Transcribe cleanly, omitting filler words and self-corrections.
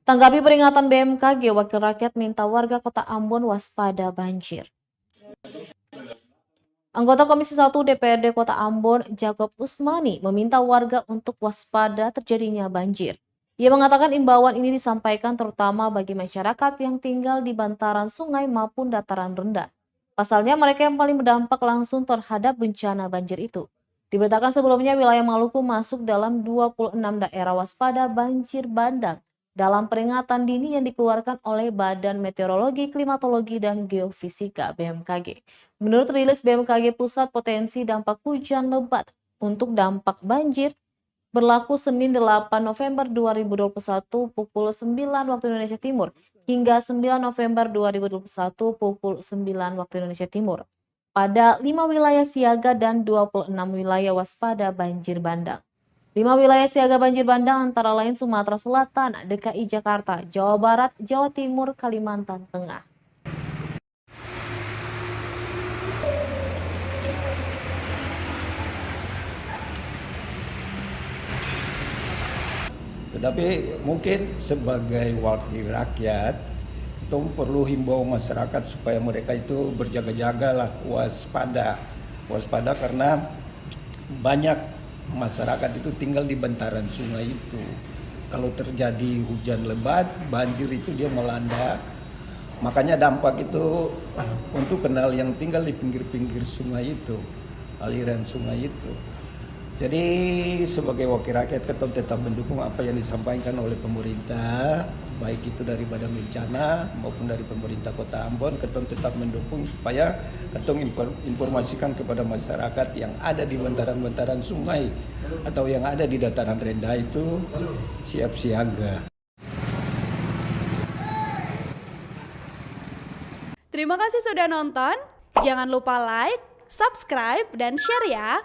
Tanggapi peringatan BMKG, Wakil Rakyat minta warga Kota Ambon waspada banjir. Anggota Komisi 1 DPRD Kota Ambon, Jacob Usmani, meminta warga untuk waspada terjadinya banjir. Ia mengatakan imbauan ini disampaikan terutama bagi masyarakat yang tinggal di bantaran sungai maupun dataran rendah. Pasalnya mereka yang paling berdampak langsung terhadap bencana banjir itu. Diberitakan sebelumnya wilayah Maluku masuk dalam 26 daerah waspada banjir bandang dalam peringatan dini yang dikeluarkan oleh Badan Meteorologi, Klimatologi, dan Geofisika (BMKG). Menurut rilis BMKG Pusat, potensi dampak hujan lebat untuk dampak banjir berlaku Senin 8 November 2021 pukul 9 waktu Indonesia Timur hingga 9 November 2021 pukul 9 waktu Indonesia Timur pada 5 wilayah siaga dan 26 wilayah waspada banjir bandang. 5 wilayah siaga banjir bandang antara lain Sumatera Selatan, DKI Jakarta, Jawa Barat, Jawa Timur, Kalimantan Tengah. Tetapi mungkin sebagai wakil rakyat, itu perlu himbau masyarakat supaya mereka itu berjaga-jagalah, waspada karena banyak masyarakat itu tinggal di bantaran sungai itu. Kalau terjadi hujan lebat, banjir itu dia melanda. Makanya dampak itu untuk kenal yang tinggal di pinggir-pinggir sungai itu, aliran sungai itu. Jadi sebagai wakil rakyat kita tetap mendukung apa yang disampaikan oleh pemerintah, baik itu dari Badan Bencana maupun dari pemerintah Kota Ambon. Kita tetap mendukung supaya kita informasikan kepada masyarakat yang ada di bantaran-bantaran sungai atau yang ada di dataran rendah itu siap siaga. Terima kasih sudah nonton. Jangan lupa like, subscribe, dan share ya.